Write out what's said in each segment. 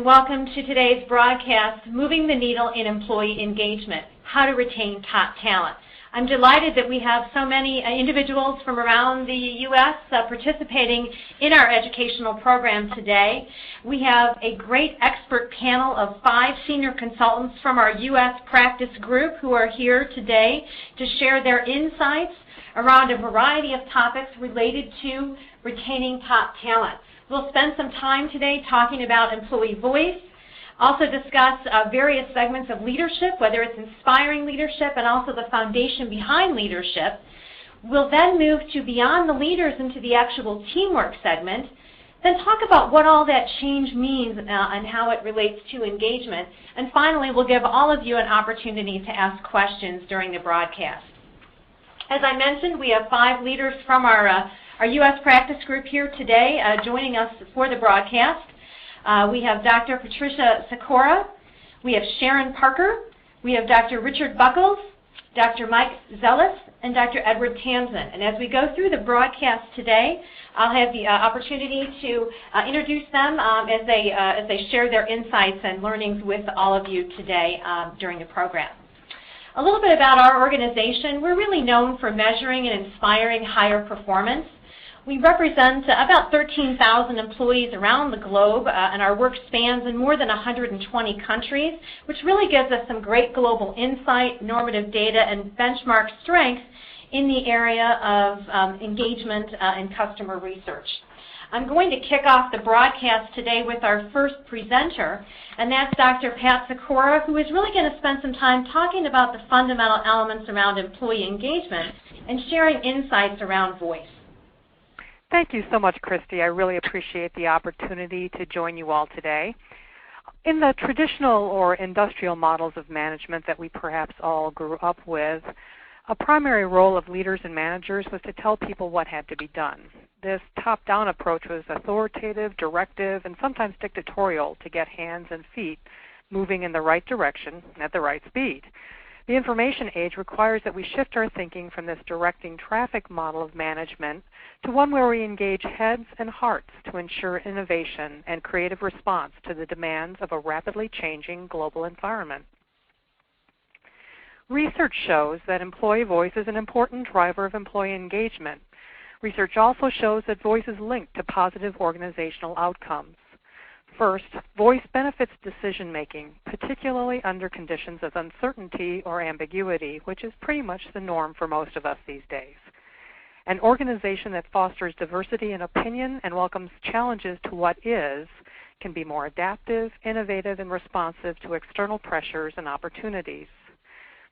and welcome to today's broadcast, Moving the Needle in Employee Engagement, How to Retain Top Talent. I'm delighted that we have so many individuals from around the U.S. Participating in our educational program today. We have a great expert panel of 5 senior consultants from our U.S. practice group who are here today to share their insights around a variety of topics related to retaining top talent. We'll spend some time today talking about employee voice, also discuss various segments of leadership, whether it's inspiring leadership and also the foundation behind leadership. We'll then move to beyond the leaders into the actual teamwork segment, then talk about what all that change means and how it relates to engagement. And finally, we'll give all of you an opportunity to ask questions during the broadcast. As I mentioned, we have 5 leaders from our U.S. practice group here today joining us for the broadcast. We have Dr. Patricia Sikora, we have Sharon Parker, we have Dr. Richard Buckles, Dr. Mike Zelis, and Dr. Edward Tamsin. And as we go through the broadcast today, I'll have the opportunity to introduce them as they share their insights and learnings with all of you today during the program. A little bit about our organization. We're really known for measuring and inspiring higher performance. We represent about 13,000 employees around the globe, and our work spans in more than 120 countries, which really gives us some great global insight, normative data, and benchmark strength in the area of engagement and customer research. I'm going to kick off the broadcast today with our first presenter, and that's Dr. Pat Sikora, who is really going to spend some time talking about the fundamental elements around employee engagement and sharing insights around voice. Thank you so much, Christy. I really appreciate the opportunity to join you all today. In the traditional or industrial models of management that we perhaps all grew up with, a primary role of leaders and managers was to tell people what had to be done. This top-down approach was authoritative, directive, and sometimes dictatorial to get hands and feet moving in the right direction at the right speed. The information age requires that we shift our thinking from this directing traffic model of management to one where we engage heads and hearts to ensure innovation and creative response to the demands of a rapidly changing global environment. Research shows that employee voice is an important driver of employee engagement. Research also shows that voice is linked to positive organizational outcomes. First, voice benefits decision-making, particularly under conditions of uncertainty or ambiguity, which is pretty much the norm for most of us these days. An organization that fosters diversity in opinion and welcomes challenges to what is can be more adaptive, innovative, and responsive to external pressures and opportunities.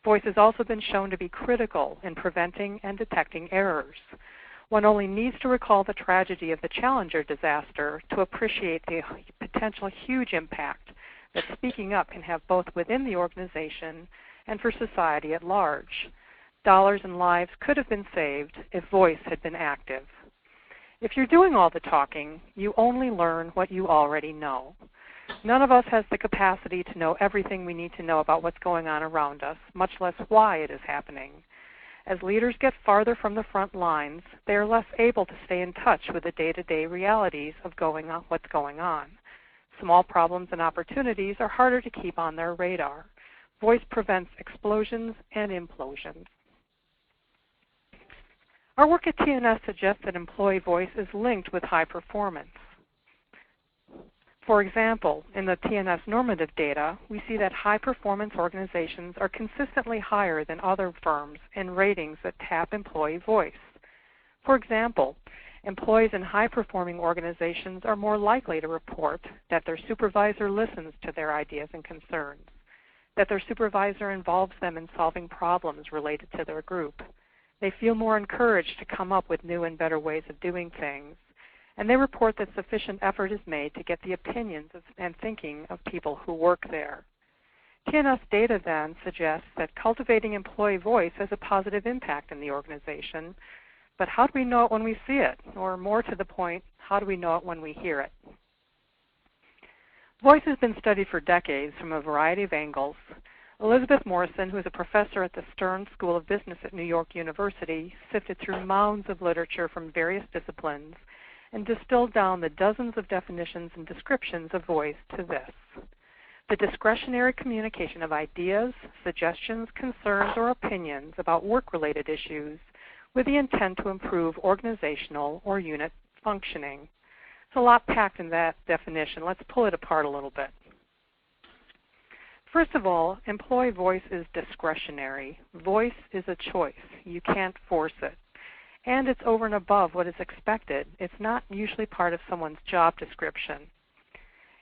Voice has also been shown to be critical in preventing and detecting errors. One only needs to recall the tragedy of the Challenger disaster to appreciate the potential huge impact that speaking up can have both within the organization and for society at large. Dollars and lives could have been saved if voice had been active. If you're doing all the talking, you only learn what you already know. None of us has the capacity to know everything we need to know about what's going on around us, much less why it is happening. As leaders get farther from the front lines, they are less able to stay in touch with the day-to-day realities of what's going on. Small problems and opportunities are harder to keep on their radar. Voice prevents explosions and implosions. Our work at TNS suggests that employee voice is linked with high performance. For example, in the TNS normative data, we see that high-performance organizations are consistently higher than other firms in ratings that tap employee voice. For example, employees in high-performing organizations are more likely to report that their supervisor listens to their ideas and concerns, that their supervisor involves them in solving problems related to their group. They feel more encouraged to come up with new and better ways of doing things, and they report that sufficient effort is made to get the opinions and thinking of people who work there. TNS data then suggests that cultivating employee voice has a positive impact in the organization, but how do we know it when we see it? Or more to the point, how do we know it when we hear it? Voice has been studied for decades from a variety of angles. Elizabeth Morrison, who is a professor at the Stern School of Business at New York University, sifted through mounds of literature from various disciplines and distilled down the dozens of definitions and descriptions of voice to this: the discretionary communication of ideas, suggestions, concerns, or opinions about work-related issues with the intent to improve organizational or unit functioning. There's a lot packed in that definition. Let's pull it apart a little bit. First of all, employee voice is discretionary. Voice is a choice. You can't force it. And it's over and above what is expected. It's not usually part of someone's job description.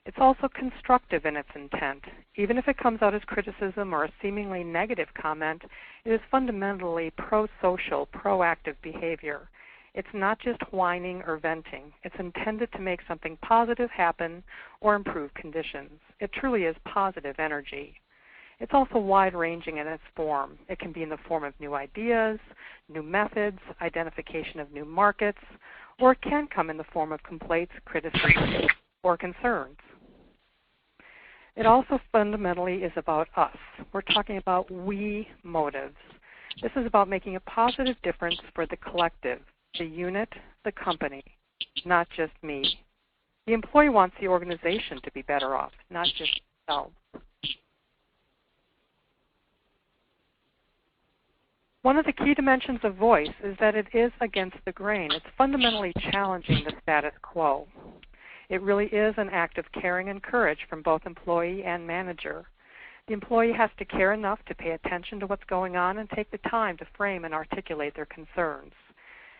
It's also constructive in its intent. Even if it comes out as criticism or a seemingly negative comment, it is fundamentally pro-social, proactive behavior. It's not just whining or venting. It's intended to make something positive happen or improve conditions. It truly is positive energy. It's also wide-ranging in its form. It can be in the form of new ideas, new methods, identification of new markets, or it can come in the form of complaints, criticism, or concerns. It also fundamentally is about us. We're talking about we motives. This is about making a positive difference for the collective, the unit, the company, not just me. The employee wants the organization to be better off, not just themselves. One of the key dimensions of voice is that it is against the grain. It's fundamentally challenging the status quo. It really is an act of caring and courage from both employee and manager. The employee has to care enough to pay attention to what's going on and take the time to frame and articulate their concerns.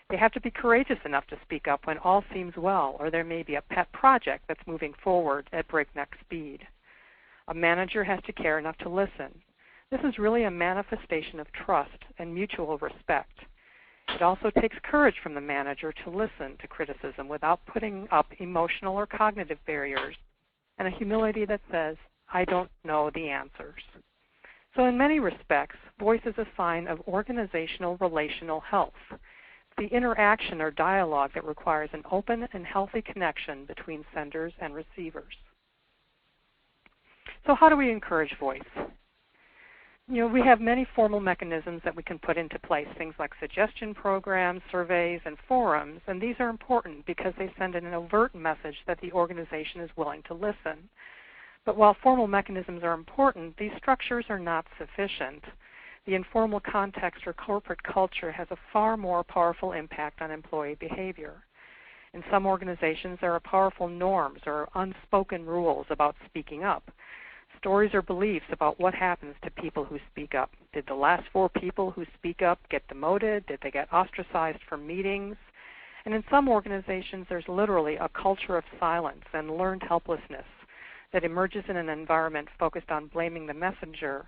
They have to be courageous enough to speak up when all seems well, or there may be a pet project that's moving forward at breakneck speed. A manager has to care enough to listen. This is really a manifestation of trust and mutual respect. It also takes courage from the manager to listen to criticism without putting up emotional or cognitive barriers, and a humility that says, I don't know the answers. So in many respects, voice is a sign of organizational relational health, the interaction or dialogue that requires an open and healthy connection between senders and receivers. So how do we encourage voice? We have many formal mechanisms that we can put into place, things like suggestion programs, surveys, and forums, and these are important because they send an overt message that the organization is willing to listen. But while formal mechanisms are important, these structures are not sufficient. The informal context or corporate culture has a far more powerful impact on employee behavior. In some organizations, there are powerful norms or unspoken rules about speaking up. Stories or beliefs about what happens to people who speak up. Did the last 4 people who speak up get demoted? Did they get ostracized from meetings? And in some organizations, there's literally a culture of silence and learned helplessness that emerges in an environment focused on blaming the messenger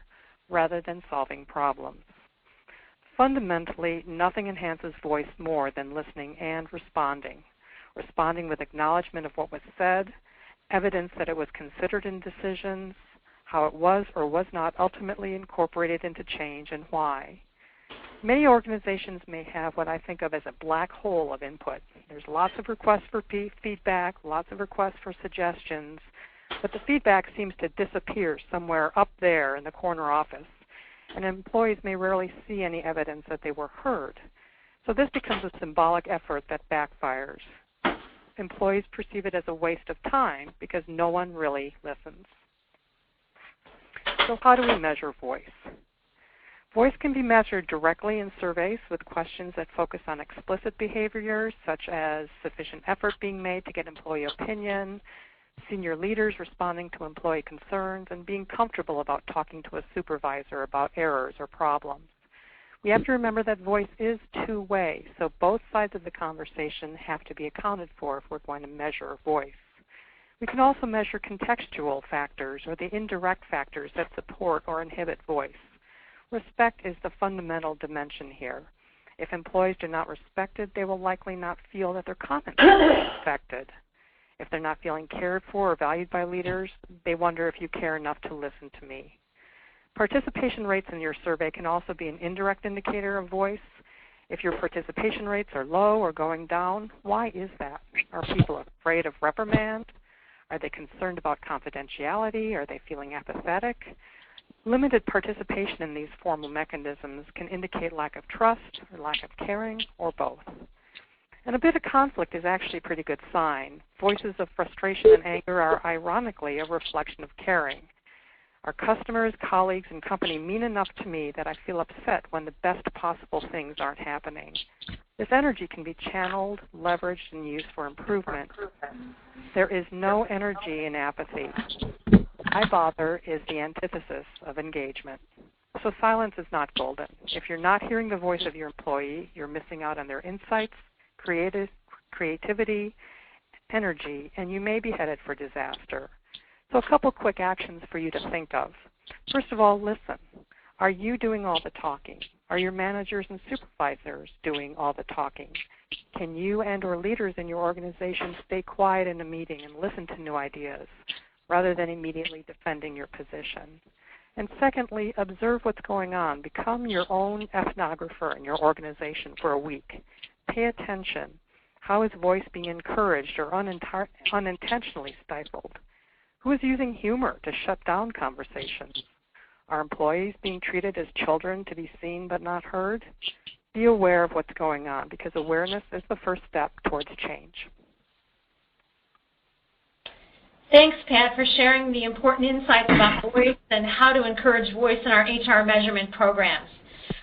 rather than solving problems. Fundamentally, nothing enhances voice more than listening and responding. Responding with acknowledgement of what was said, evidence that it was considered in decisions, how it was or was not ultimately incorporated into change, and why. Many organizations may have what I think of as a black hole of input. There's lots of requests for feedback, lots of requests for suggestions, but the feedback seems to disappear somewhere up there in the corner office, and employees may rarely see any evidence that they were heard. So this becomes a symbolic effort that backfires. Employees perceive it as a waste of time because no one really listens. So how do we measure voice? Voice can be measured directly in surveys with questions that focus on explicit behaviors, such as sufficient effort being made to get employee opinion, senior leaders responding to employee concerns, and being comfortable about talking to a supervisor about errors or problems. We have to remember that voice is two-way, so both sides of the conversation have to be accounted for if we're going to measure voice. We can also measure contextual factors or the indirect factors that support or inhibit voice. Respect is the fundamental dimension here. If employees do not respect it, they will likely not feel that their comments are respected. If they're not feeling cared for or valued by leaders, they wonder if you care enough to listen to me. Participation rates in your survey can also be an indirect indicator of voice. If your participation rates are low or going down, why is that? Are people afraid of reprimand? Are they concerned about confidentiality? Are they feeling apathetic? Limited participation in these formal mechanisms can indicate lack of trust or lack of caring or both. And a bit of conflict is actually a pretty good sign. Voices of frustration and anger are ironically a reflection of caring. Our customers, colleagues, and company mean enough to me that I feel upset when the best possible things aren't happening. This energy can be channeled, leveraged, and used for improvement. There is no energy in apathy. I bother is the antithesis of engagement. So silence is not golden. If you're not hearing the voice of your employee, you're missing out on their insights, creativity, energy, and you may be headed for disaster. So a couple quick actions for you to think of. First of all, listen. Are you doing all the talking? Are your managers and supervisors doing all the talking? Can you and or leaders in your organization stay quiet in a meeting and listen to new ideas rather than immediately defending your position? And secondly, observe what's going on. Become your own ethnographer in your organization for a week. Pay attention. How is voice being encouraged or unintentionally stifled? Who is using humor to shut down conversations? Are employees being treated as children to be seen but not heard? Be aware of what's going on, because awareness is the first step towards change. Thanks, Pat, for sharing the important insights about voice and how to encourage voice in our HR measurement programs.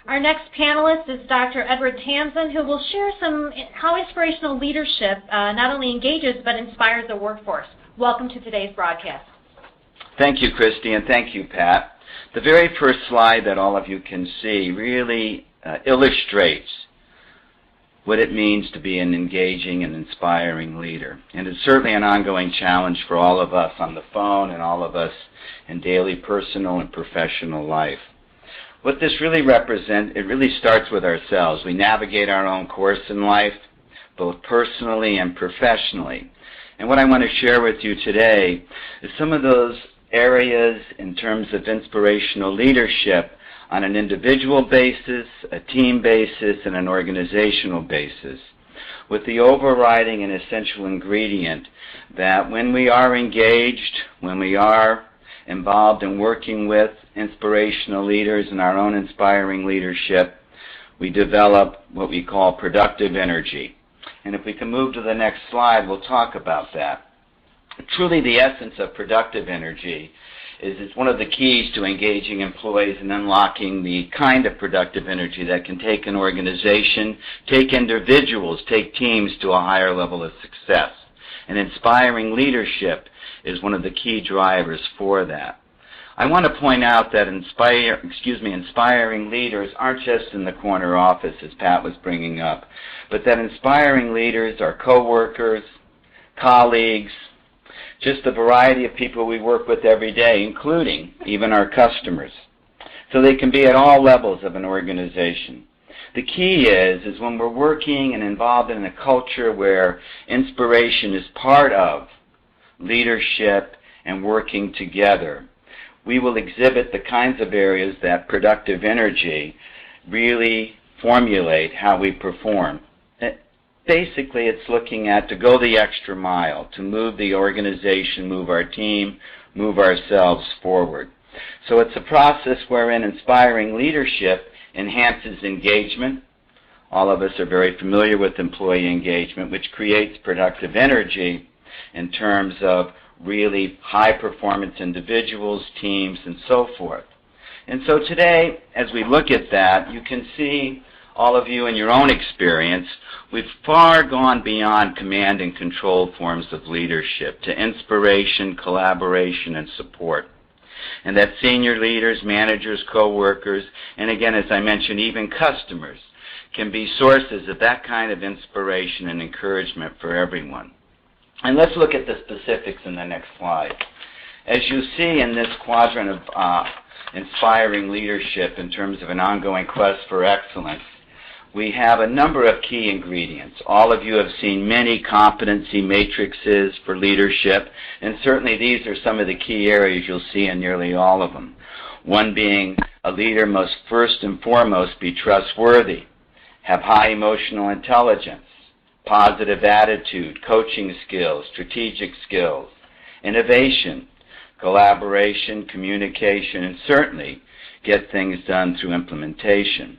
Our next panelist is Dr. Edward Tamsin, who will share how inspirational leadership not only engages but inspires the workforce. Welcome to today's broadcast. Thank you, Christy, and thank you, Pat. The very first slide that all of you can see really illustrates what it means to be an engaging and inspiring leader. And it's certainly an ongoing challenge for all of us on the phone and all of us in daily personal and professional life. What this really represents, it really starts with ourselves. We navigate our own course in life, both personally and professionally. And what I want to share with you today is some of those areas in terms of inspirational leadership on an individual basis, a team basis, and an organizational basis, with the overriding and essential ingredient that when we are engaged, when we are involved in working with inspirational leaders and our own inspiring leadership, we develop what we call productive energy. And if we can move to the next slide, we'll talk about that. Truly, the essence of productive energy is it's one of the keys to engaging employees and unlocking the kind of productive energy that can take an organization, take individuals, take teams to a higher level of success. And inspiring leadership is one of the key drivers for that. I want to point out that inspiring leaders aren't just in the corner office, as Pat was bringing up, but that inspiring leaders are coworkers, colleagues, just the variety of people we work with every day, including even our customers. So they can be at all levels of an organization. The key is when we're working and involved in a culture where inspiration is part of leadership and working together, we will exhibit the kinds of areas that productive energy really formulate how we perform. Basically, it's looking at to go the extra mile, to move the organization, move our team, move ourselves forward. So it's a process wherein inspiring leadership enhances engagement. All of us are very familiar with employee engagement, which creates productive energy in terms of really high-performance individuals, teams, and so forth. And so today, as we look at that, you can see, all of you in your own experience, we've far gone beyond command and control forms of leadership to inspiration, collaboration, and support. And that senior leaders, managers, co-workers, and again, as I mentioned, even customers can be sources of that kind of inspiration and encouragement for everyone. And let's look at the specifics in the next slide. As you see in this quadrant of inspiring leadership in terms of an ongoing quest for excellence, we have a number of key ingredients. All of you have seen many competency matrices for leadership, and certainly these are some of the key areas you'll see in nearly all of them. One being a leader must first and foremost be trustworthy, have high emotional intelligence, positive attitude, coaching skills, strategic skills, innovation, collaboration, communication, and certainly get things done through implementation.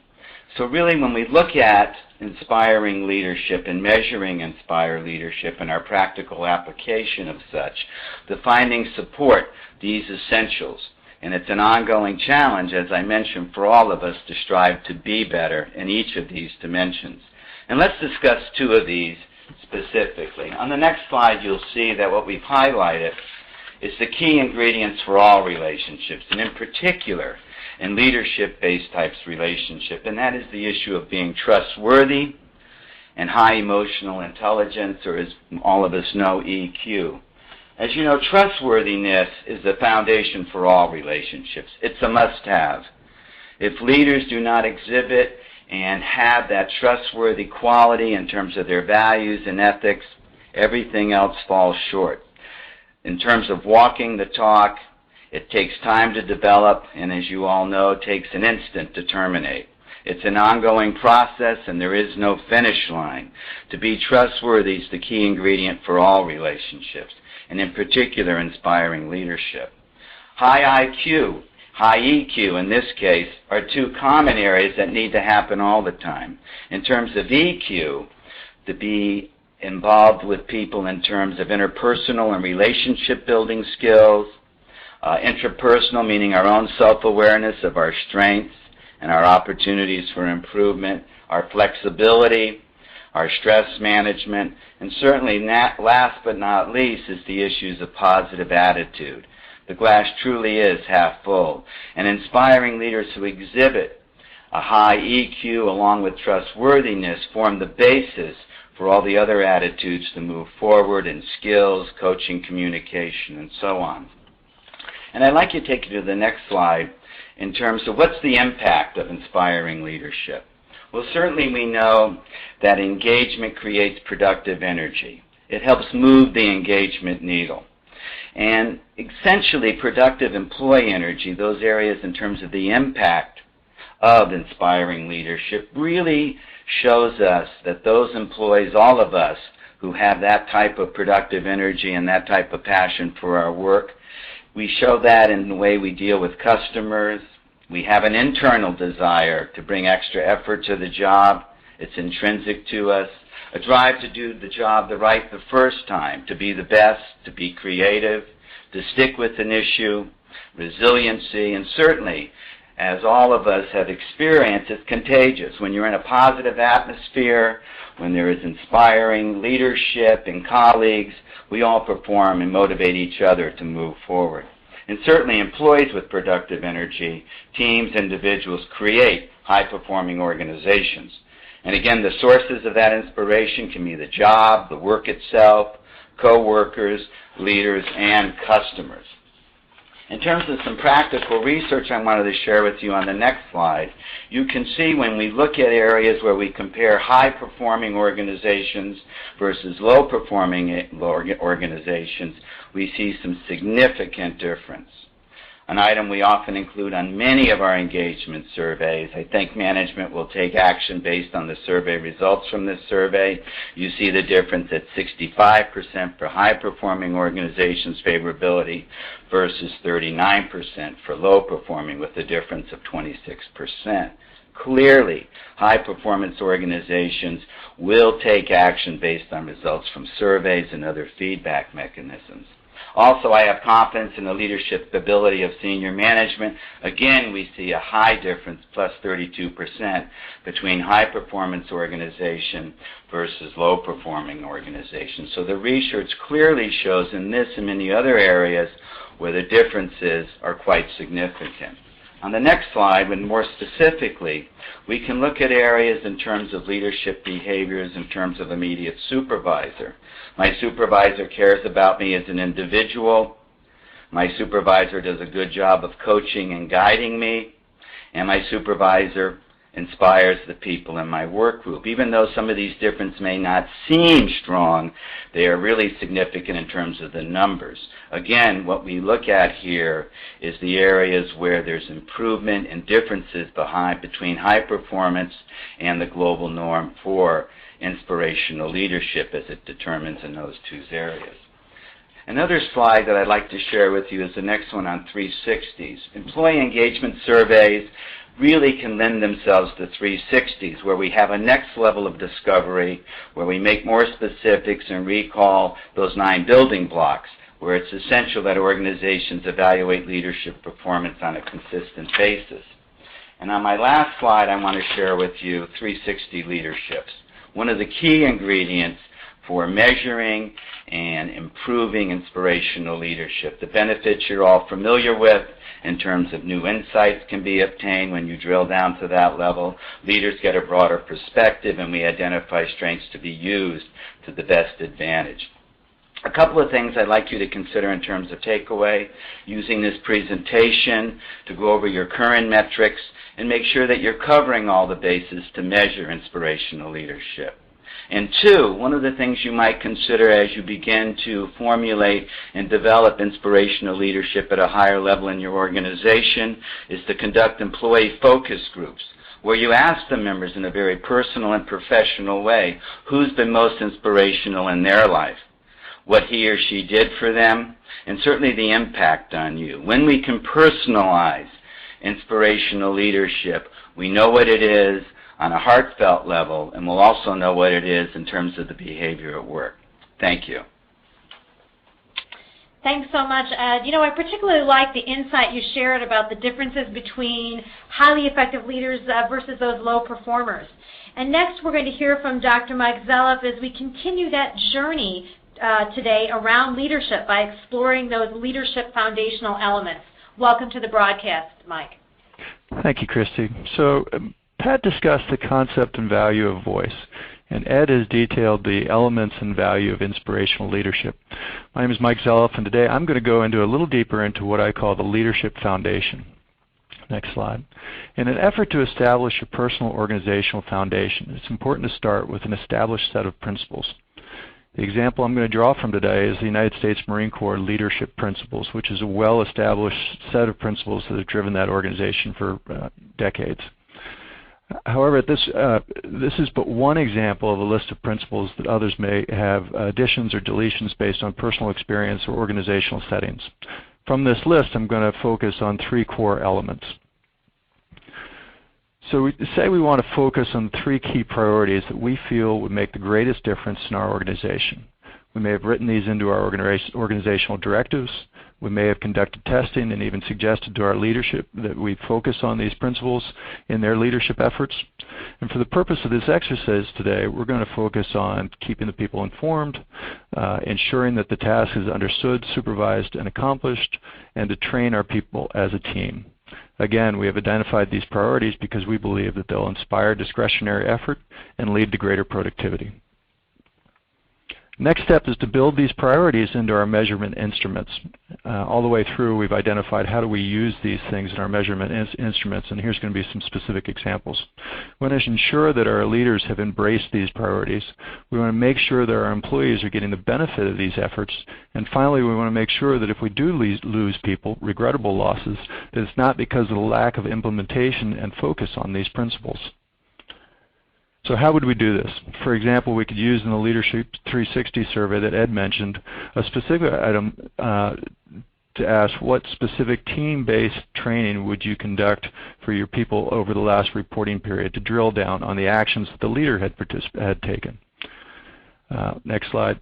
So really when we look at inspiring leadership and measuring inspire leadership and our practical application of such, the findings support these essentials. And it's an ongoing challenge, as I mentioned, for all of us to strive to be better in each of these dimensions. And let's discuss two of these specifically. On the next slide, you'll see that what we've highlighted is the key ingredients for all relationships, and in particular, in leadership-based types relationship, and that is the issue of being trustworthy and high emotional intelligence, or as all of us know, EQ. As you know, trustworthiness is the foundation for all relationships. It's a must-have. If leaders do not exhibit and have that trustworthy quality in terms of their values and ethics, everything else falls short. In terms of walking the talk, it takes time to develop, and as you all know, it takes an instant to terminate. It's an ongoing process, and there is no finish line. To be trustworthy is the key ingredient for all relationships, and in particular, inspiring leadership. High IQ, high EQ in this case, are two common areas that need to happen all the time. In terms of EQ, to be involved with people in terms of interpersonal and relationship building skills, intrapersonal, meaning our own self-awareness of our strengths and our opportunities for improvement, our flexibility, our stress management, and certainly last but not least is the issues of positive attitude. The glass truly is half full, and inspiring leaders who exhibit a high EQ along with trustworthiness form the basis for all the other attitudes to move forward in skills, coaching, communication, and so on. And I'd like to take you to the next slide in terms of what's the impact of inspiring leadership. Well, certainly we know that engagement creates productive energy. It helps move the engagement needle. And essentially productive employee energy, those areas in terms of the impact of inspiring leadership, really shows us that those employees, all of us, who have that type of productive energy and that type of passion for our work, we show that in the way we deal with customers. We have an internal desire to bring extra effort to the job. It's intrinsic to us. A drive to do the job the first time, to be the best, to be creative, to stick with an issue, resiliency, and certainly, as all of us have experienced, it's contagious. When you're in a positive atmosphere, when there is inspiring leadership and colleagues, we all perform and motivate each other to move forward. And certainly employees with productive energy, teams, individuals create high-performing organizations. And again, the sources of that inspiration can be the job, the work itself, coworkers, leaders, and customers. In terms of some practical research I wanted to share with you on the next slide, you can see when we look at areas where we compare high-performing organizations versus low-performing organizations, we see some significant difference. An item we often include on many of our engagement surveys. I think management will take action based on the survey results from this survey. You see the difference at 65% for high-performing organizations favorability versus 39% for low-performing, with a difference of 26%. Clearly, high-performance organizations will take action based on results from surveys and other feedback mechanisms. Also, I have confidence in the leadership ability of senior management. Again, we see a high difference, plus 32%, between high-performance organization versus low-performing organizations. So the research clearly shows in this and many other areas where the differences are quite significant. On the next slide, when more specifically, we can look at areas in terms of leadership behaviors in terms of immediate supervisor. My supervisor cares about me as an individual. My supervisor does a good job of coaching and guiding me. And my supervisor inspires the people in my work group. Even though some of these differences may not seem strong, they are really significant in terms of the numbers. Again, what we look at here is the areas where there's improvement and differences between high performance and the global norm for inspirational leadership as it determines in those two areas. Another slide that I'd like to share with you is the next one on 360s. Employee engagement surveys really can lend themselves to 360s, where we have a next level of discovery, where we make more specifics and recall those 9 building blocks, where it's essential that organizations evaluate leadership performance on a consistent basis. And on my last slide, I want to share with you 360 leaderships. One of the key ingredients for measuring and improving inspirational leadership. The benefits you're all familiar with in terms of new insights can be obtained when you drill down to that level. Leaders get a broader perspective, and we identify strengths to be used to the best advantage. A couple of things I'd like you to consider in terms of takeaway, using this presentation to go over your current metrics and make sure that you're covering all the bases to measure inspirational leadership. And 2, one of the things you might consider as you begin to formulate and develop inspirational leadership at a higher level in your organization is to conduct employee focus groups, where you ask the members in a very personal and professional way who's been most inspirational in their life, what he or she did for them, and certainly the impact on you. When we can personalize inspirational leadership, we know what it is on a heartfelt level, and we'll also know what it is in terms of the behavior at work. Thank you. Thanks so much, Ed. You know, I particularly like the insight you shared about the differences between highly effective leaders versus those low performers. And next we're going to hear from Dr. Mike Zelloff as we continue that journey today around leadership by exploring those leadership foundational elements. Welcome to the broadcast, Mike. Thank you, Christy. So Pat discussed the concept and value of voice, and Ed has detailed the elements and value of inspirational leadership. My name is Mike Zelloff, and today I'm going to go into a little deeper into what I call the leadership foundation. Next slide. In an effort to establish a personal organizational foundation, it's important to start with an established set of principles. The example I'm going to draw from today is the United States Marine Corps Leadership Principles, which is a well-established set of principles that have driven that organization for decades. However, this is but one example of a list of principles that others may have additions or deletions based on personal experience or organizational settings. From this list, I'm going to focus on 3 core elements. So we say we want to focus on 3 key priorities that we feel would make the greatest difference in our organization. We may have written these into our organizational directives. We may have conducted testing and even suggested to our leadership that we focus on these principles in their leadership efforts. And for the purpose of this exercise today, we're going to focus on keeping the people informed, ensuring that the task is understood, supervised, and accomplished, and to train our people as a team. Again, we have identified these priorities because we believe that they'll inspire discretionary effort and lead to greater productivity. Next step is to build these priorities into our measurement instruments. All the way through, we've identified how do we use these things in our measurement instruments, and here's going to be some specific examples. We want to ensure that our leaders have embraced these priorities. We want to make sure that our employees are getting the benefit of these efforts. And finally, we want to make sure that if we do lose people, regrettable losses, that it's not because of the lack of implementation and focus on these principles. So how would we do this? For example, we could use in the Leadership 360 survey that Ed mentioned a specific item to ask what specific team-based training would you conduct for your people over the last reporting period to drill down on the actions that the leader had taken. Next slide.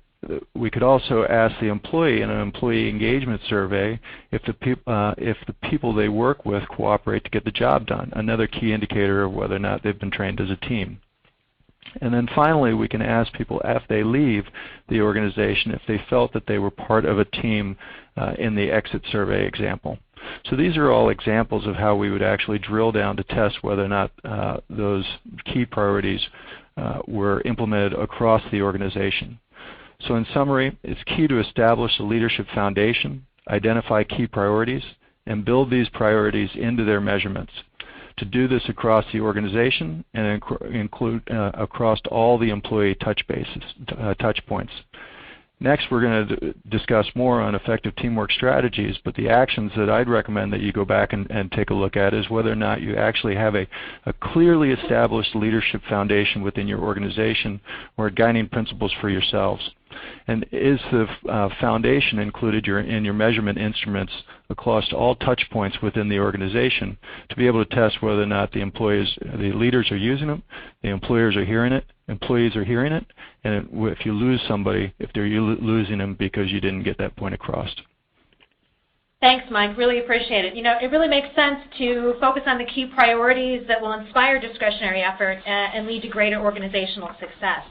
We could also ask the employee in an employee engagement survey if the people they work with cooperate to get the job done, another key indicator of whether or not they've been trained as a team. And then finally, we can ask people if they leave the organization if they felt that they were part of a team in the exit survey example. So these are all examples of how we would actually drill down to test whether or not those key priorities were implemented across the organization. So in summary, it's key to establish a leadership foundation, identify key priorities, and build these priorities into their measurements. To do this across the organization and include across all the employee touch points. Next, we're going to discuss more on effective teamwork strategies, but the actions that I'd recommend that you go back and take a look at is whether or not you actually have a clearly established leadership foundation within your organization or guiding principles for yourselves. And is the foundation included in your measurement instruments across all touch points within the organization to be able to test whether or not the leaders are using them, the employees are hearing it, and if you lose somebody, if they're losing them because you didn't get that point across. Thanks, Mike. Really appreciate it. You know, it really makes sense to focus on the key priorities that will inspire discretionary effort and lead to greater organizational success.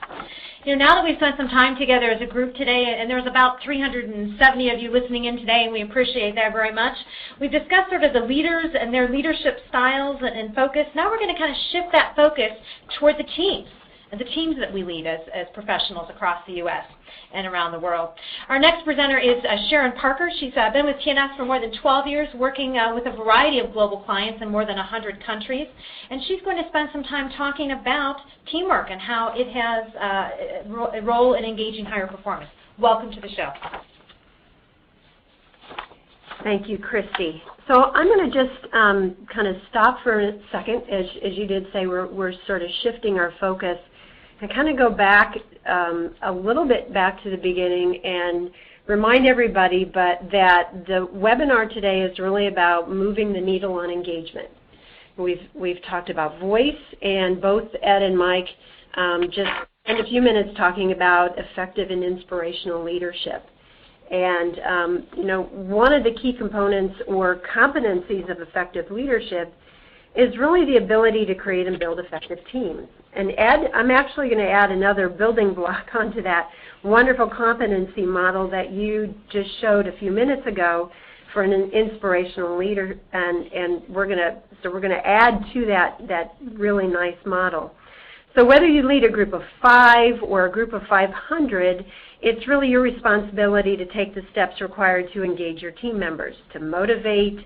You know, now that we've spent some time together as a group today, and there's about 370 of you listening in today, and we appreciate that very much, we've discussed sort of the leaders and their leadership styles and focus. Now we're going to kind of shift that focus toward the teams. And the teams that we lead as professionals across the U.S. and around the world. Our next presenter is Sharon Parker. She's been with TNS for more than 12 years, working with a variety of global clients in more than 100 countries. And she's going to spend some time talking about teamwork and how it has a role in engaging higher performance. Welcome to the show. Thank you, Christy. So I'm going to just kind of stop for a second. As you did say, we're sort of shifting our focus and kind of go back a little bit back to the beginning and remind everybody that the webinar today is really about moving the needle on engagement. We've talked about voice, and both Ed and Mike just spent a few minutes talking about effective and inspirational leadership. And you know, one of the key components or competencies of effective leadership is really the ability to create and build effective teams. And Ed, I'm actually going to add another building block onto that wonderful competency model that you just showed a few minutes ago for an inspirational leader, and we're going to add to that really nice model. So whether you lead a group of 5 or a group of 500, it's really your responsibility to take the steps required to engage your team members, to motivate,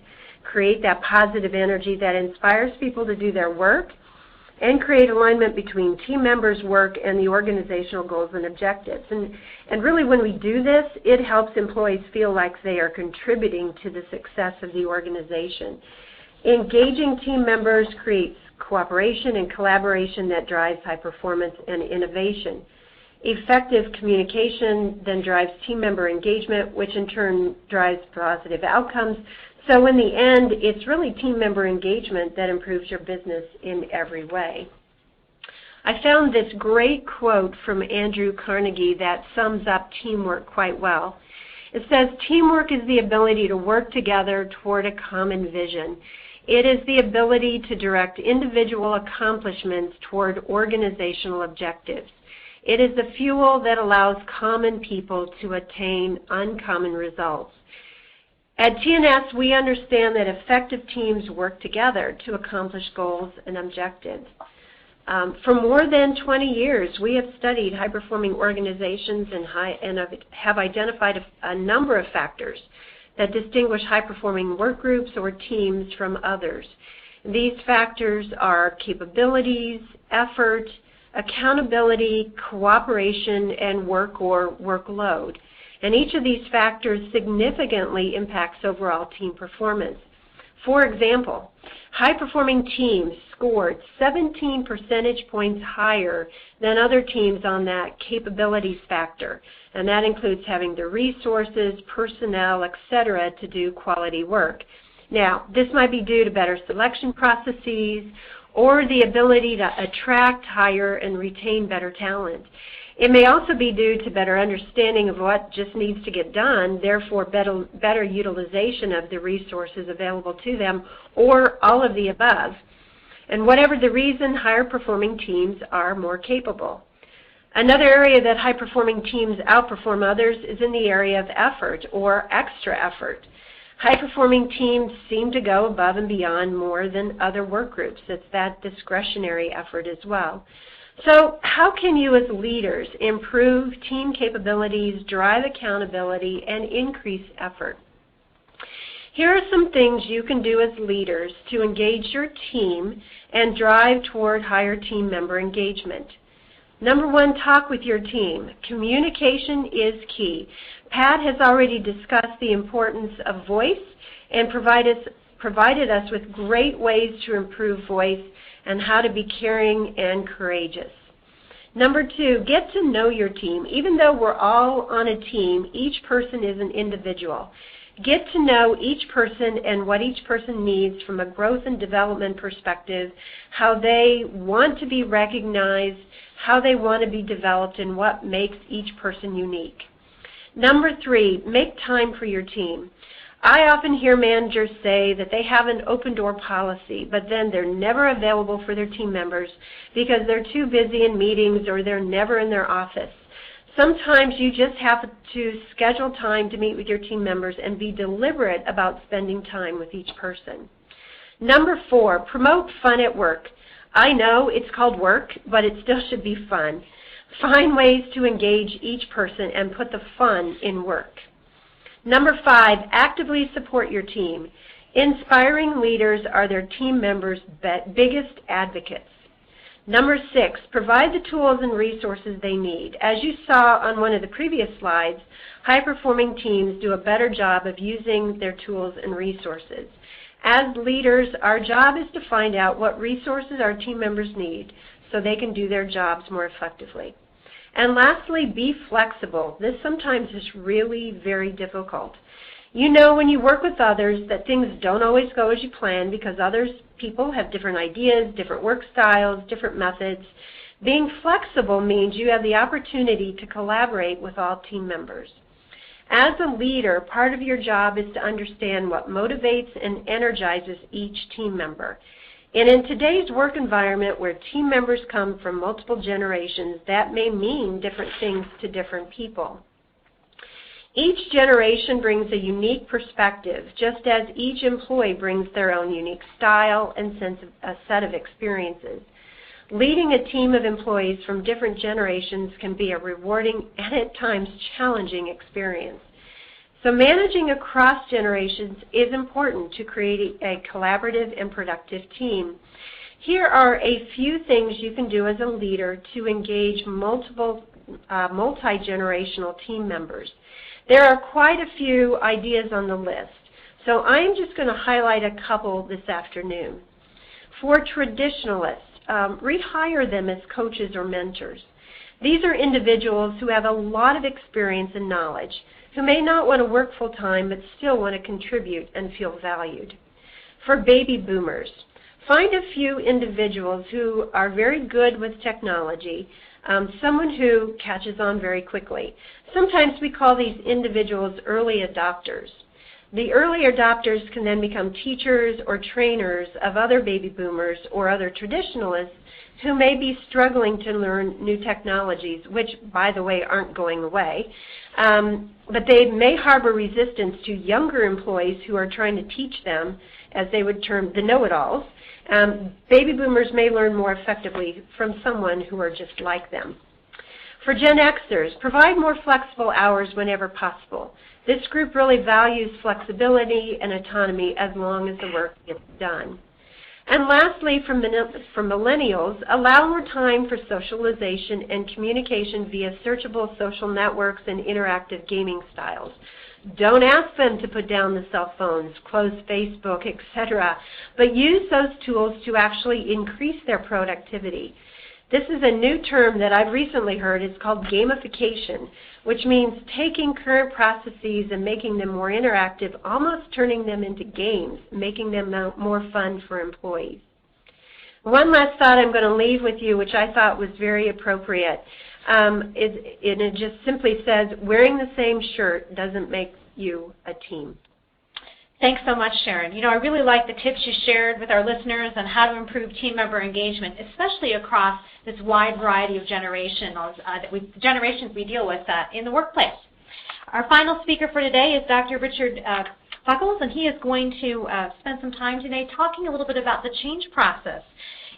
create that positive energy that inspires people to do their work, and create alignment between team members' work and the organizational goals and objectives. And really when we do this, it helps employees feel like they are contributing to the success of the organization. Engaging team members creates cooperation and collaboration that drives high performance and innovation. Effective communication then drives team member engagement, which in turn drives positive outcomes. So in the end, it's really team member engagement that improves your business in every way. I found this great quote from Andrew Carnegie that sums up teamwork quite well. It says, "Teamwork is the ability to work together toward a common vision. It is the ability to direct individual accomplishments toward organizational objectives. It is the fuel that allows common people to attain uncommon results." At TNS, we understand that effective teams work together to accomplish goals and objectives. For more than 20 years, we have studied high-performing organizations and have identified a number of factors that distinguish high-performing work groups or teams from others. These factors are capabilities, effort, accountability, cooperation, and work or workload. And each of these factors significantly impacts overall team performance. For example, high-performing teams scored 17 percentage points higher than other teams on that capabilities factor, and that includes having the resources, personnel, etc. to do quality work. Now, this might be due to better selection processes or the ability to attract, hire, and retain better talent. It may also be due to better understanding of what just needs to get done, therefore better utilization of the resources available to them, or all of the above. And whatever the reason, higher performing teams are more capable. Another area that high performing teams outperform others is in the area of effort or extra effort. High performing teams seem to go above and beyond more than other work groups. It's that discretionary effort as well. So how can you as leaders improve team capabilities, drive accountability, and increase effort? Here are some things you can do as leaders to engage your team and drive toward higher team member engagement. Number 1, talk with your team. Communication is key. Pat has already discussed the importance of voice and provided us with great ways to improve voice and how to be caring and courageous. Number 2, get to know your team. Even though we're all on a team, each person is an individual. Get to know each person and what each person needs from a growth and development perspective, how they want to be recognized, how they want to be developed, and what makes each person unique. Number 3, make time for your team. I often hear managers say that they have an open door policy, but then they're never available for their team members because they're too busy in meetings or they're never in their office. Sometimes you just have to schedule time to meet with your team members and be deliberate about spending time with each person. Number 4, promote fun at work. I know it's called work, but it still should be fun. Find ways to engage each person and put the fun in work. Number 5, actively support your team. Inspiring leaders are their team members' biggest advocates. Number 6, provide the tools and resources they need. As you saw on one of the previous slides, high-performing teams do a better job of using their tools and resources. As leaders, our job is to find out what resources our team members need so they can do their jobs more effectively. And lastly, be flexible. This sometimes is really very difficult. You know when you work with others that things don't always go as you plan because people have different ideas, different work styles, different methods. Being flexible means you have the opportunity to collaborate with all team members. As a leader, part of your job is to understand what motivates and energizes each team member. And in today's work environment where team members come from multiple generations, that may mean different things to different people. Each generation brings a unique perspective, just as each employee brings their own unique style and a set of experiences. Leading a team of employees from different generations can be a rewarding and at times challenging experience. So managing across generations is important to create a collaborative and productive team. Here are a few things you can do as a leader to engage multiple multi-generational team members. There are quite a few ideas on the list, so I'm just going to highlight a couple this afternoon. For traditionalists, rehire them as coaches or mentors. These are individuals who have a lot of experience and knowledge, who may not want to work full-time but still want to contribute and feel valued. For baby boomers, find a few individuals who are very good with technology, someone who catches on very quickly. Sometimes we call these individuals early adopters. The early adopters can then become teachers or trainers of other baby boomers or other traditionalists who may be struggling to learn new technologies, which, by the way, aren't going away. But they may harbor resistance to younger employees who are trying to teach them, as they would term the know-it-alls. Baby boomers may learn more effectively from someone who are just like them. For Gen Xers, provide more flexible hours whenever possible. This group really values flexibility and autonomy as long as the work gets done. And lastly, for millennials, allow more time for socialization and communication via searchable social networks and interactive gaming styles. Don't ask them to put down the cell phones, close Facebook, etc., but use those tools to actually increase their productivity. This is a new term that I've recently heard. It's called gamification, which means taking current processes and making them more interactive, almost turning them into games, making them more fun for employees. One last thought I'm going to leave with you, which I thought was very appropriate. It just simply says, wearing the same shirt doesn't make you a team. Thanks so much, Sharon. You know, I really like the tips you shared with our listeners on how to improve team member engagement, especially across this wide variety of generations we deal with in the workplace. Our final speaker for today is Dr. Richard Buckles, and he is going to spend some time today talking a little bit about the change process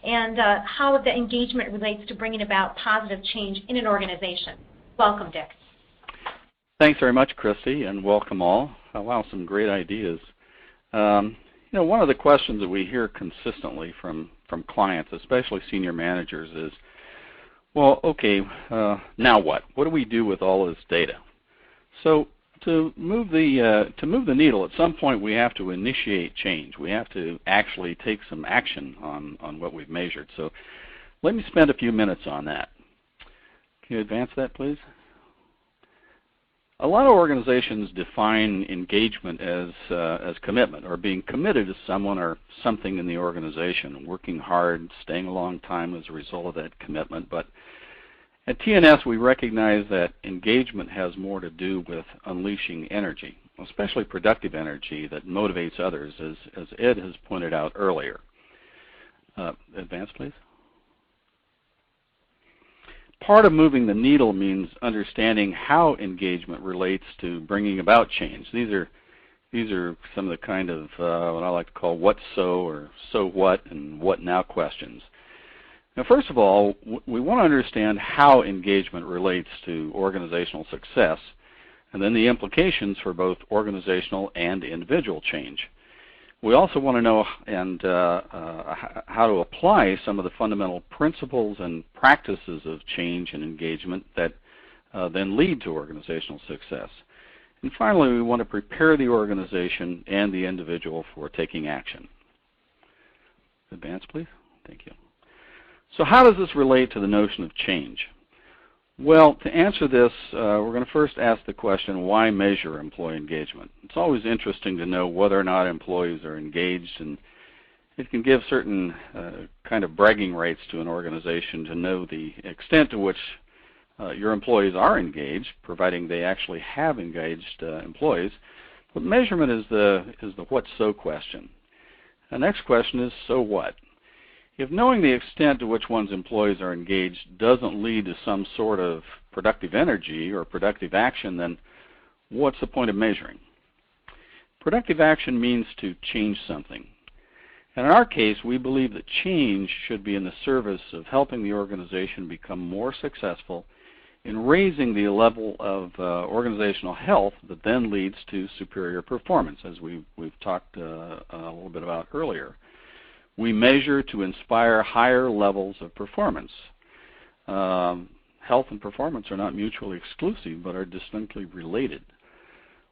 and how the engagement relates to bringing about positive change in an organization. Welcome, Dick. Thanks very much, Christy, and welcome all. Wow, some great ideas. You know, one of the questions that we hear consistently from clients, especially senior managers, is, well, okay, now what? What do we do with all of this data? So to move the needle, at some point we have to initiate change. We have to actually take some action on what we've measured. So let me spend a few minutes on that. Can you advance that, please? A lot of organizations define engagement as commitment, or being committed to someone or something in the organization, working hard, staying a long time as a result of that commitment. But at TNS, we recognize that engagement has more to do with unleashing energy, especially productive energy that motivates others, as Ed has pointed out earlier. Advance, please. Part of moving the needle means understanding how engagement relates to bringing about change. These are some of the kind of what I like to call what so, or so what, and what now questions. Now, first of all, we want to understand how engagement relates to organizational success, and then the implications for both organizational and individual change. We also want to know how to apply some of the fundamental principles and practices of change and engagement that then lead to organizational success. And finally, we want to prepare the organization and the individual for taking action. Advance, please. Thank you. So how does this relate to the notion of change? Well, to answer this, we're going to first ask the question, why measure employee engagement? It's always interesting to know whether or not employees are engaged, and it can give certain kind of bragging rights to an organization to know the extent to which your employees are engaged, providing they actually have engaged employees. But measurement is the what so question. The next question is, so what? If knowing the extent to which one's employees are engaged doesn't lead to some sort of productive energy or productive action, then what's the point of measuring? Productive action means to change something. And in our case, we believe that change should be in the service of helping the organization become more successful in raising the level of organizational health that then leads to superior performance, as we've talked a little bit about earlier. We measure to inspire higher levels of performance. Health and performance are not mutually exclusive, but are distinctly related.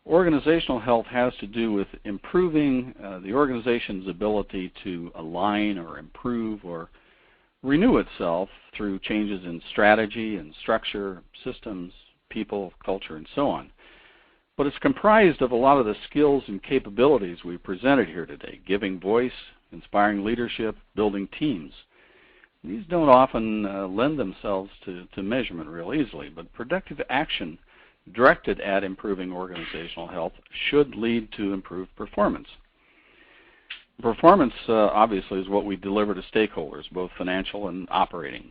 Organizational health has to do with improving the organization's ability to align or improve or renew itself through changes in strategy and structure, systems, people, culture, and so on. But it's comprised of a lot of the skills and capabilities we presented here today: giving voice, inspiring leadership, building teams. These don't often lend themselves to measurement real easily, but productive action directed at improving organizational health should lead to improved performance. Performance, obviously, is what we deliver to stakeholders, both financial and operating.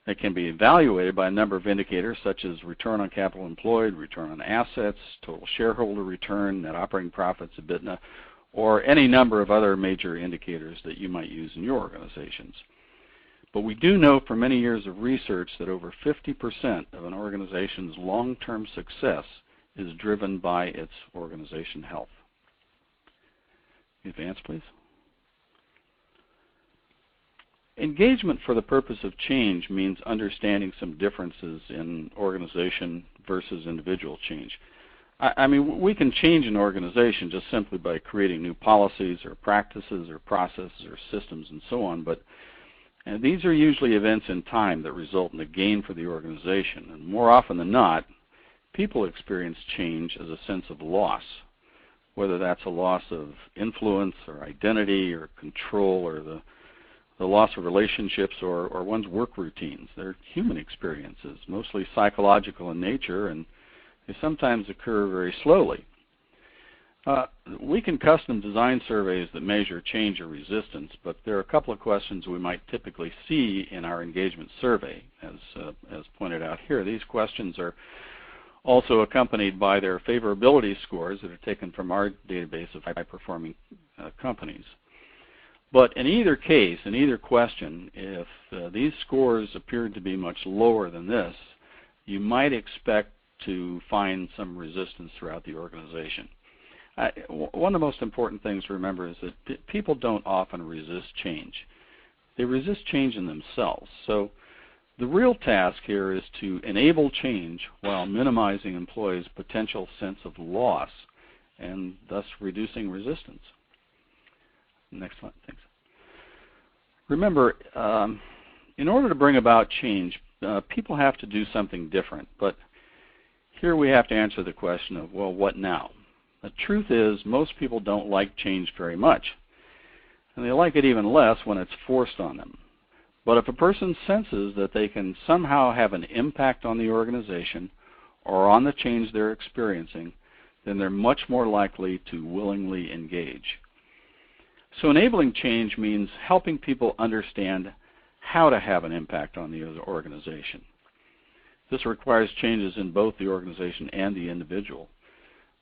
It can be evaluated by a number of indicators such as return on capital employed, return on assets, total shareholder return, net operating profits, EBITDA, or any number of other major indicators that you might use in your organizations. But we do know from many years of research that over 50% of an organization's long-term success is driven by its organization health. Advance, please. Engagement for the purpose of change means understanding some differences in organization versus individual change. I mean, we can change an organization just simply by creating new policies or practices or processes or systems and so on, but these are usually events in time that result in a gain for the organization. And more often than not, people experience change as a sense of loss, whether that's a loss of influence or identity or control or the loss of relationships or one's work routines. They're human experiences, mostly psychological in nature, and they sometimes occur very slowly. We can custom design surveys that measure change or resistance, but there are a couple of questions we might typically see in our engagement survey, as pointed out here. These questions are also accompanied by their favorability scores that are taken from our database of high-performing companies. But in either case, in either question, if these scores appeared to be much lower than this, you might expect to find some resistance throughout the organization. One of the most important things to remember is that people don't often resist change. They resist change in themselves. So the real task here is to enable change while minimizing employees' potential sense of loss and thus reducing resistance. Next slide, thanks. Remember, in order to bring about change, people have to do something different. But here we have to answer the question of, well, what now? The truth is most people don't like change very much, and they like it even less when it's forced on them. But if a person senses that they can somehow have an impact on the organization or on the change they're experiencing, then they're much more likely to willingly engage. So enabling change means helping people understand how to have an impact on the organization. This requires changes in both the organization and the individual.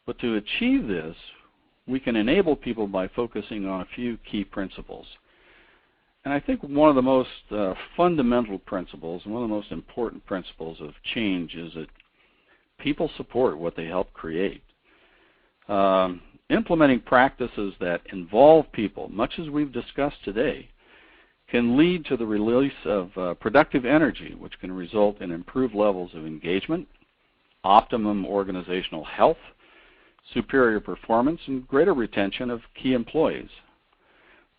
But to achieve this, we can enable people by focusing on a few key principles. And I think one of the most fundamental principles, and one of the most important principles of change is that people support what they help create. Implementing practices that involve people, much as we've discussed today, can lead to the release of productive energy, which can result in improved levels of engagement, optimum organizational health, superior performance, and greater retention of key employees.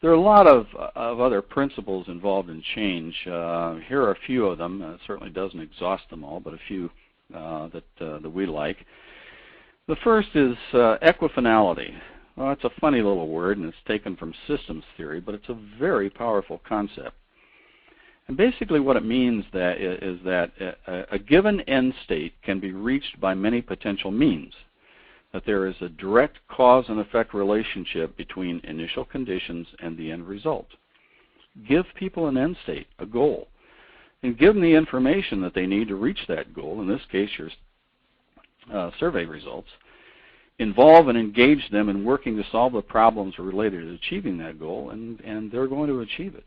There are a lot of other principles involved in change. Here are a few of them. It certainly doesn't exhaust them all, but a few that we like. The first is equifinality. Well, it's a funny little word, and it's taken from systems theory, but it's a very powerful concept. And basically what it means is that a given end state can be reached by many potential means, that there is a direct cause and effect relationship between initial conditions and the end result. Give people an end state, a goal, and give them the information that they need to reach that goal, in this case your survey results. Involve and engage them in working to solve the problems related to achieving that goal, and they're going to achieve it.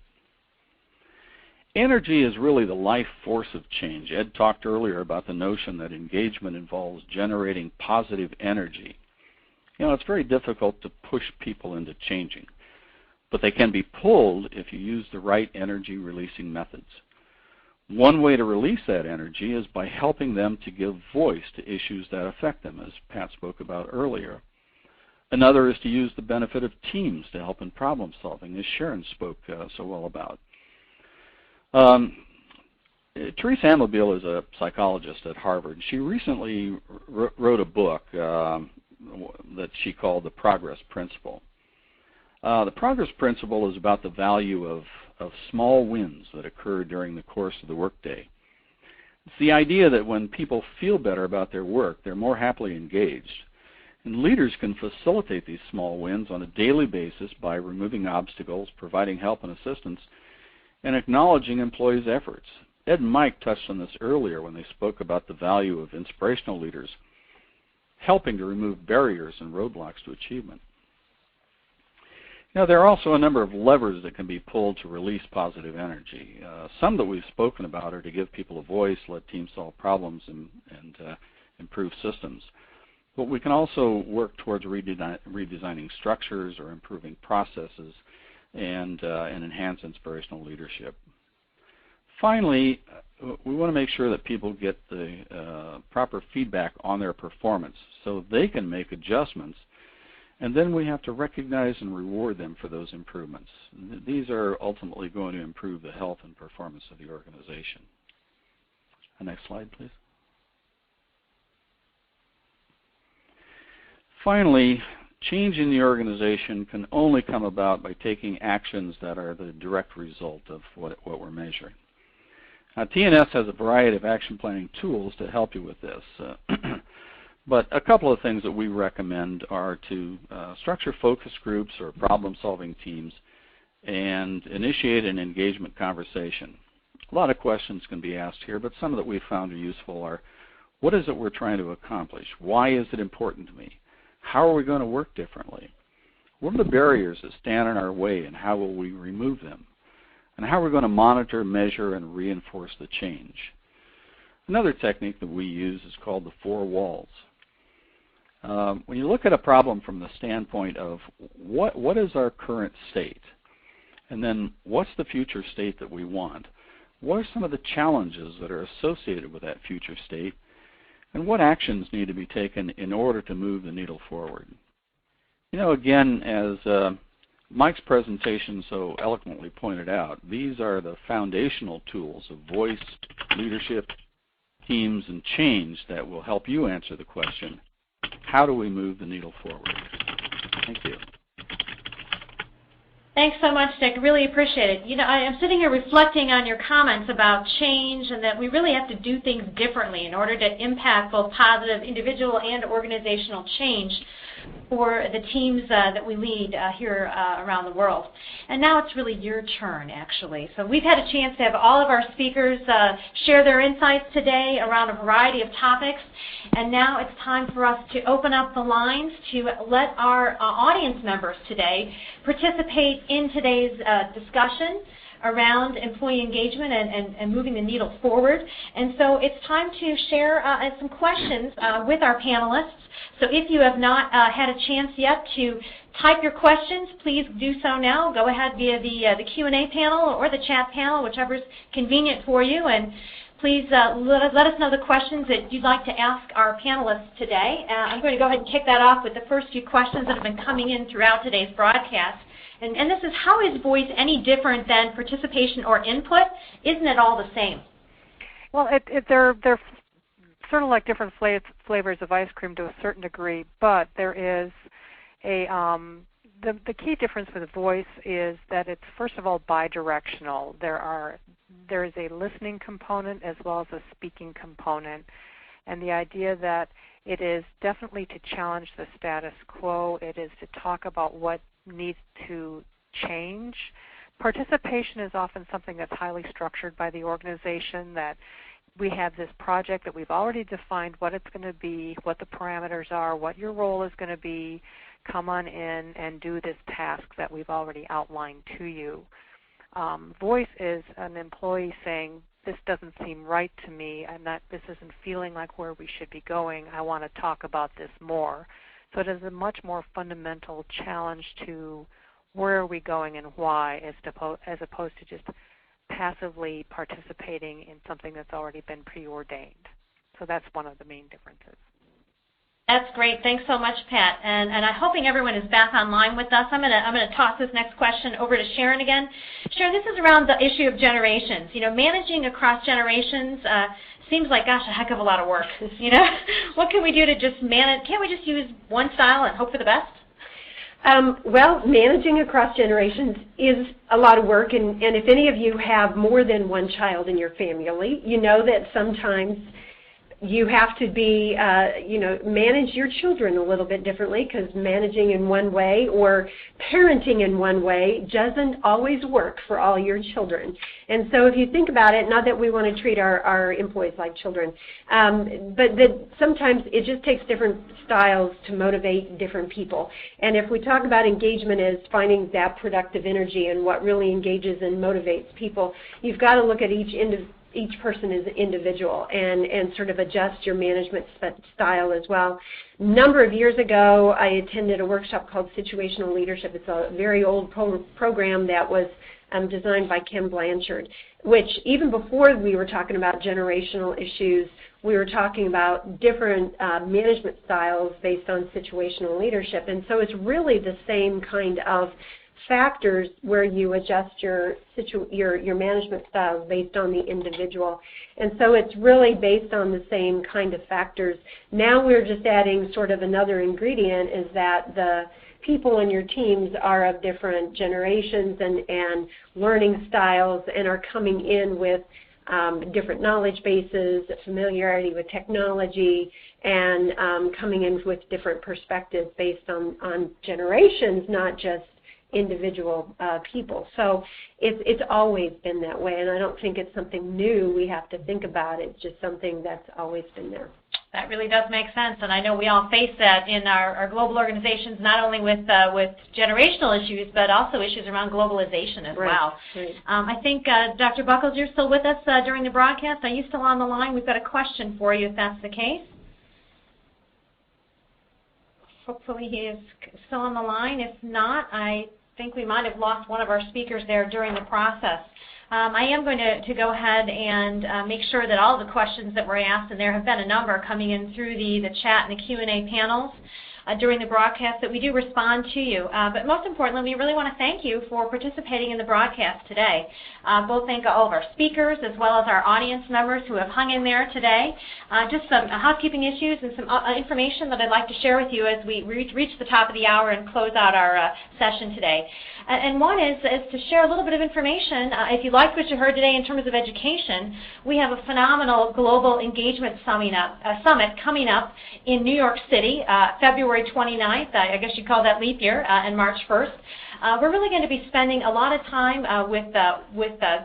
Energy is really the life force of change. Ed talked earlier about the notion that engagement involves generating positive energy. You know, it's very difficult to push people into changing, but they can be pulled if you use the right energy releasing methods. One way to release that energy is by helping them to give voice to issues that affect them, as Pat spoke about earlier. Another is to use the benefit of teams to help in problem solving, as Sharon spoke so well about. Teresa Amabile is a psychologist at Harvard. She recently wrote a book that she called The Progress Principle. The Progress Principle is about the value of small wins that occur during the course of the workday. It's the idea that when people feel better about their work, they're more happily engaged. And leaders can facilitate these small wins on a daily basis by removing obstacles, providing help and assistance, and acknowledging employees' efforts. Ed and Mike touched on this earlier when they spoke about the value of inspirational leaders helping to remove barriers and roadblocks to achievement. Now, there are also a number of levers that can be pulled to release positive energy. Some that we've spoken about are to give people a voice, let teams solve problems, and improve systems. But we can also work towards redesigning structures or improving processes and enhance inspirational leadership. Finally, we want to make sure that people get the proper feedback on their performance so they can make adjustments. And then we have to recognize and reward them for those improvements. These are ultimately going to improve the health and performance of the organization. Next slide, please. Finally, change in the organization can only come about by taking actions that are the direct result of what we're measuring. Now, TNS has a variety of action planning tools to help you with this. But a couple of things that we recommend are to structure focus groups or problem-solving teams and initiate an engagement conversation. A lot of questions can be asked here, but some that we've found are useful are, what is it we're trying to accomplish? Why is it important to me? How are we going to work differently? What are the barriers that stand in our way, and how will we remove them? And how are we going to monitor, measure, and reinforce the change? Another technique that we use is called the 4 walls. When you look at a problem from the standpoint of what is our current state, and then what's the future state that we want, what are some of the challenges that are associated with that future state, and what actions need to be taken in order to move the needle forward. You know, again, as Mike's presentation so eloquently pointed out, these are the foundational tools of voice, leadership, teams, and change that will help you answer the question, how do we move the needle forward? Thank you. Thanks so much, Dick. Really appreciate it. You know, I'm sitting here reflecting on your comments about change and that we really have to do things differently in order to impact both positive individual and organizational change for the teams that we lead here around the world. And now it's really your turn, actually. So we've had a chance to have all of our speakers share their insights today around a variety of topics. And now it's time for us to open up the lines to let our audience members today participate in today's discussion around employee engagement and moving the needle forward. And so it's time to share some questions with our panelists. So if you have not had a chance yet to type your questions, please do so now. Go ahead via the Q&A panel or the chat panel, whichever is convenient for you. And please let us know the questions that you'd like to ask our panelists today. I'm going to go ahead and kick that off with the first few questions that have been coming in throughout today's broadcast. And this is, how is voice any different than participation or input? Isn't it all the same? Well, they're sort of like different flavors of ice cream to a certain degree, but there is the key difference with voice is that it's, first of all, bidirectional. There is a listening component as well as a speaking component, and the idea that it is definitely to challenge the status quo. It is to talk about what needs to change. Participation is often something that's highly structured by the organization, that we have this project that we've already defined what it's going to be, what the parameters are, what your role is going to be. Come on in and do this task that we've already outlined to you. Voice is an employee saying, this doesn't seem right to me, this isn't feeling like where we should be going. I want to talk about this more. So it is a much more fundamental challenge to where are we going and why, as opposed to just passively participating in something that's already been preordained. So that's one of the main differences. That's great. Thanks so much, Pat. And I'm hoping everyone is back online with us. I'm going to toss this next question over to Sharon again. Sharon, this is around the issue of generations. You know, managing across generations seems like, gosh, a heck of a lot of work. You know, what can we do to just manage? Can't we just use one style and hope for the best? Well, managing across generations is a lot of work, and if any of you have more than one child in your family, you know that sometimes you have to be, manage your children a little bit differently, because managing in one way or parenting in one way doesn't always work for all your children. And so if you think about it, not that we want to treat our employees like children, but that sometimes it just takes different styles to motivate different people. And if we talk about engagement as finding that productive energy and what really engages and motivates people, you've got to look at each person is an individual and sort of adjust your management style as well. A number of years ago, I attended a workshop called Situational Leadership. It's a very old program that was designed by Kim Blanchard, which even before we were talking about generational issues, we were talking about different management styles based on situational leadership. And so it's really the same kind of factors where you adjust your management styles based on the individual. And so it's really based on the same kind of factors. Now we're just adding sort of another ingredient, is that the people in your teams are of different generations and learning styles, and are coming in with different knowledge bases, familiarity with technology, and coming in with different perspectives based on generations, not just individual people. So it's always been that way, and I don't think it's something new we have to think about. It's just something that's always been there. That really does make sense, and I know we all face that in our global organizations, not only with generational issues, but also issues around globalization as well. Right. I think, Dr. Buckles, you're still with us during the broadcast. Are you still on the line? We've got a question for you, if that's the case. Hopefully he is still on the line. If not, I think we might have lost one of our speakers there during the process. I am going to go ahead and make sure that all of the questions that were asked, and there have been a number coming in through the chat and the Q&A panels, during the broadcast that we do respond to you. But most importantly, we really want to thank you for participating in the broadcast today. Both thank all of our speakers as well as our audience members who have hung in there today. Just some housekeeping issues and some information that I'd like to share with you as we reach the top of the hour and close out our session today. And one is to share a little bit of information. If you liked what you heard today in terms of education, we have a phenomenal global engagement summit coming up in New York City, February 29th. I guess you'd call that leap year, and March 1st. We're really going to be spending a lot of time with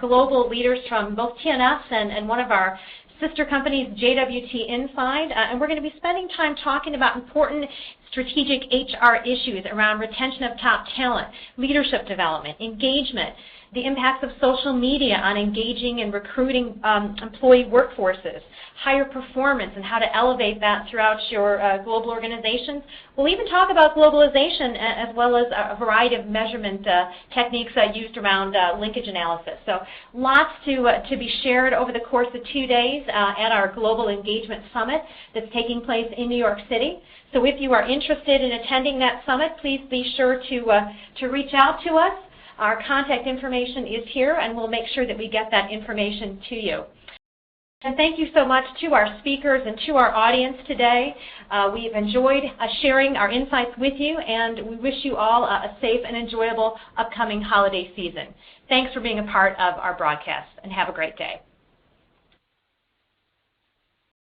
global leaders from both TNS and one of our sister companies, JWT Inside, and we're going to be spending time talking about important strategic HR issues around retention of top talent, leadership development, engagement, the impacts of social media on engaging and recruiting employee workforces, higher performance and how to elevate that throughout your global organizations. We'll even talk about globalization as well as a variety of measurement techniques used around linkage analysis. So lots to be shared over the course of 2 days at our Global Engagement Summit that's taking place in New York City. So if you are interested in attending that summit, please be sure to reach out to us. Our contact information is here, and we'll make sure that we get that information to you. And thank you so much to our speakers and to our audience today. We've enjoyed sharing our insights with you, and we wish you all a safe and enjoyable upcoming holiday season. Thanks for being a part of our broadcast, and have a great day.